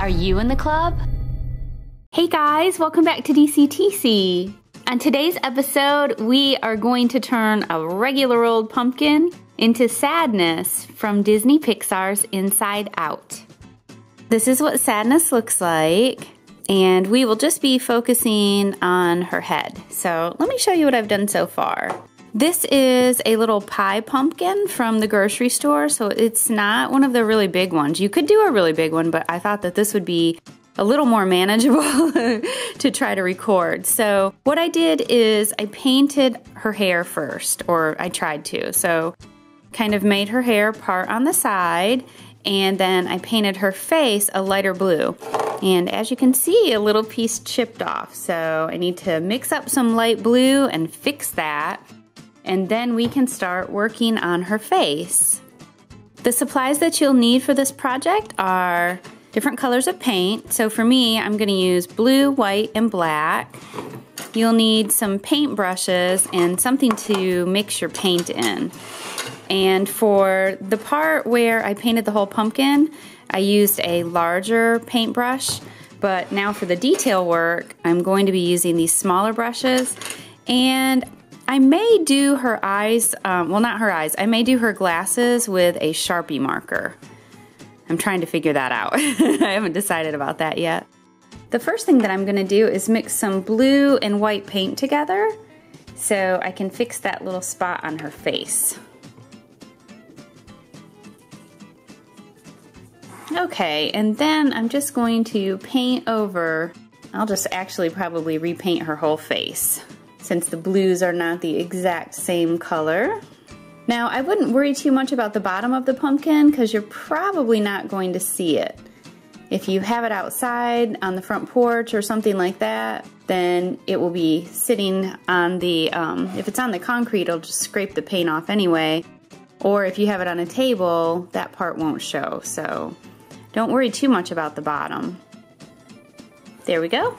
Are you in the club? Hey guys, welcome back to DCTC. On today's episode, we are going to turn a regular old pumpkin into Sadness from Disney Pixar's Inside Out. This is what Sadness looks like, and we will just be focusing on her head. So let me show you what I've done so far. This is a little pie pumpkin from the grocery store, so it's not one of the really big ones. You could do a really big one, but I thought that this would be a little more manageable to try to record. So what I did is I painted her hair first, or I tried to. So kind of made her hair part on the side, and then I painted her face a lighter blue. And as you can see, a little piece chipped off. So I need to mix up some light blue and fix that. And then we can start working on her face. The supplies that you'll need for this project are different colors of paint. So for me, I'm gonna use blue, white, and black. You'll need some paint brushes and something to mix your paint in. And for the part where I painted the whole pumpkin, I used a larger paintbrush, but now for the detail work, I'm going to be using these smaller brushes. And I may do her eyes, well not her eyes, I may do her glasses with a Sharpie marker. I'm trying to figure that out. I haven't decided about that yet. The first thing that I'm gonna do is mix some blue and white paint together so I can fix that little spot on her face. Okay, and then I'm just going to paint over, I'll just actually probably repaint her whole face, since the blues are not the exact same color. Now, I wouldn't worry too much about the bottom of the pumpkin because you're probably not going to see it. If you have it outside on the front porch or something like that, then it will be sitting on the, if it's on the concrete, it'll just scrape the paint off anyway. Or if you have it on a table, that part won't show. So don't worry too much about the bottom. There we go.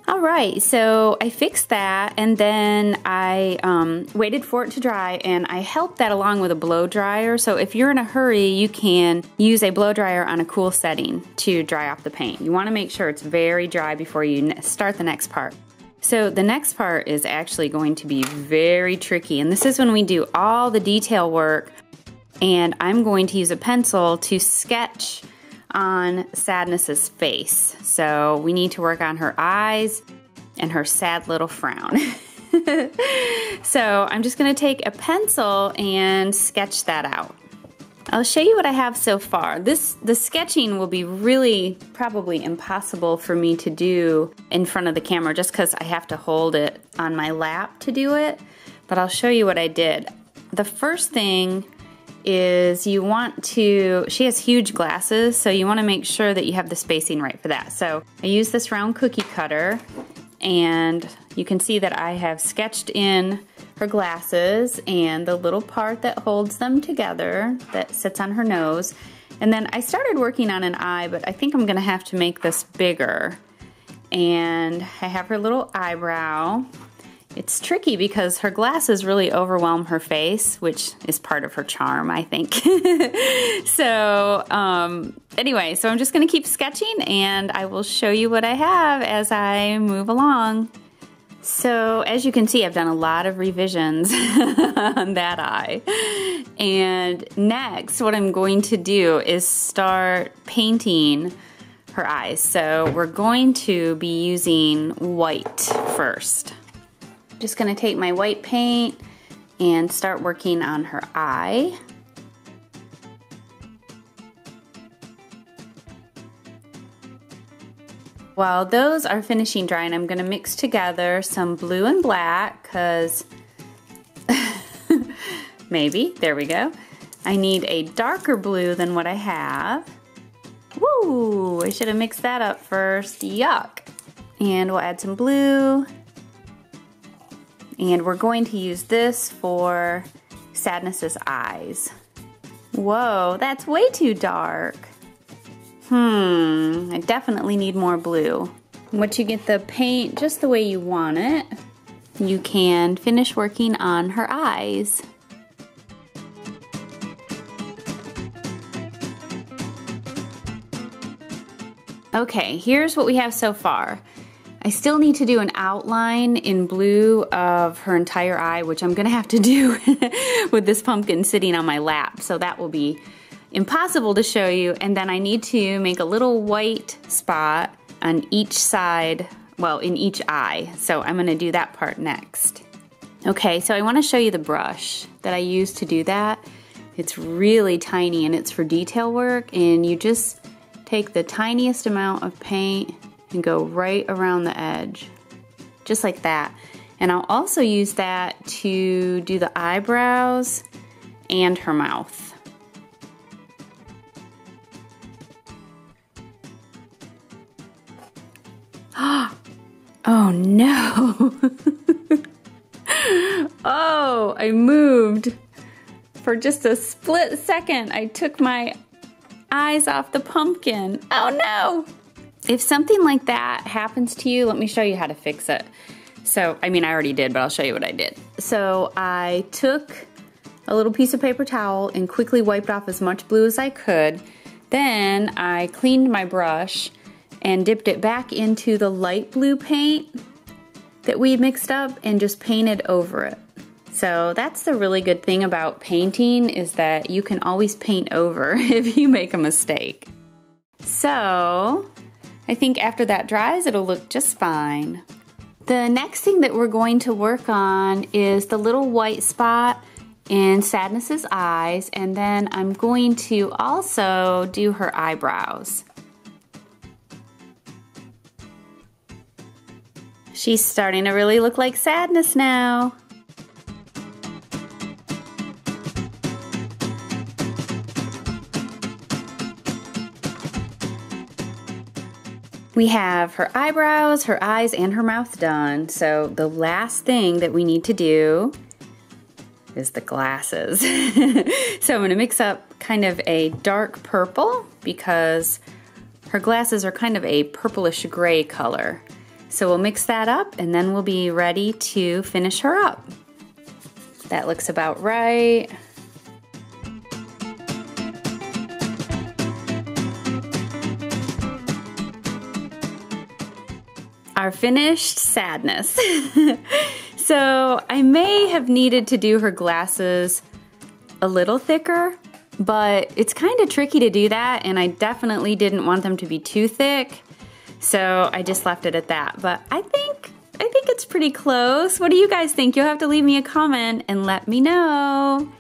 All right, so I fixed that, and then I waited for it to dry, and I helped that along with a blow dryer. So if you're in a hurry, you can use a blow dryer on a cool setting to dry off the paint. You want to make sure it's very dry before you start the next part. So the next part is actually going to be very tricky, and this is when we do all the detail work, and I'm going to use a pencil to sketch on Sadness's face. So we need to work on her eyes and her sad little frown. So I'm just gonna take a pencil and sketch that out. I'll show you what I have so far. The sketching will be really probably impossible for me to do in front of the camera just because I have to hold it on my lap to do it, but I'll show you what I did. The first thing is you want to, she has huge glasses, so you want to make sure that you have the spacing right for that. So I use this round cookie cutter, and you can see that I have sketched in her glasses and the little part that holds them together that sits on her nose. And then I started working on an eye, but I think I'm gonna have to make this bigger. And I have her little eyebrow. It's tricky because her glasses really overwhelm her face, which is part of her charm, I think. So anyway, so I'm just gonna keep sketching, and I will show you what I have as I move along. So as you can see, I've done a lot of revisions on that eye. And next, what I'm going to do is start painting her eyes. So we're going to be using white first. Just gonna take my white paint and start working on her eye. While those are finishing drying, I'm gonna mix together some blue and black, because maybe, there we go. I need a darker blue than what I have. Woo, I should have mixed that up first, yuck. And we'll add some blue. And we're going to use this for Sadness's eyes. Whoa, that's way too dark. I definitely need more blue. Once you get the paint just the way you want it, you can finish working on her eyes. Okay, here's what we have so far. I still need to do an outline in blue of her entire eye, which I'm gonna have to do with this pumpkin sitting on my lap, so that will be impossible to show you. And then I need to make a little white spot on each side, well, in each eye. So I'm gonna do that part next. Okay, so I wanna show you the brush that I use to do that. It's really tiny and it's for detail work, and you just take the tiniest amount of paint and go right around the edge, just like that. And I'll also use that to do the eyebrows and her mouth. Oh no! Oh, I moved. For just a split second, I took my eyes off the pumpkin. Oh no! If something like that happens to you, let me show you how to fix it. So, I mean, I already did, but I'll show you what I did. So I took a little piece of paper towel and quickly wiped off as much blue as I could. Then I cleaned my brush and dipped it back into the light blue paint that we mixed up and just painted over it. So that's the really good thing about painting, is that you can always paint over if you make a mistake. So I think after that dries, it'll look just fine. The next thing that we're going to work on is the little white spot in Sadness's eyes, and then I'm going to also do her eyebrows. She's starting to really look like Sadness now. We have her eyebrows, her eyes, and her mouth done. So the last thing that we need to do is the glasses. So I'm gonna mix up kind of a dark purple because her glasses are kind of a purplish gray color. So we'll mix that up and then we'll be ready to finish her up. That looks about right. Our finished Sadness. So I may have needed to do her glasses a little thicker, but it's kind of tricky to do that, and I definitely didn't want them to be too thick, so I just left it at that. But I think it's pretty close. What do you guys think? You'll have to leave me a comment and let me know.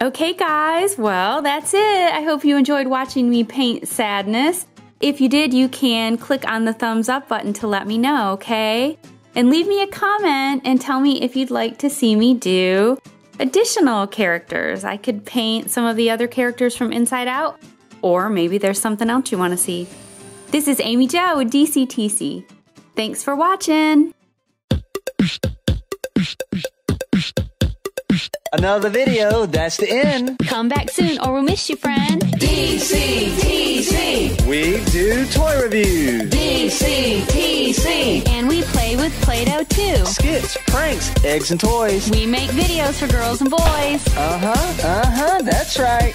Okay guys, well that's it. I hope you enjoyed watching me paint Sadness. If you did, you can click on the thumbs up button to let me know, okay? And leave me a comment and tell me if you'd like to see me do additional characters. I could paint some of the other characters from Inside Out, or maybe there's something else you want to see. This is Amy Jo with DCTC. Thanks for watching. Another video, that's the end. Come back soon or we'll miss you, friend. DCTC. We do toy reviews. DCTC. And we play with Play-Doh too. Skits, pranks, eggs and toys. We make videos for girls and boys. That's right.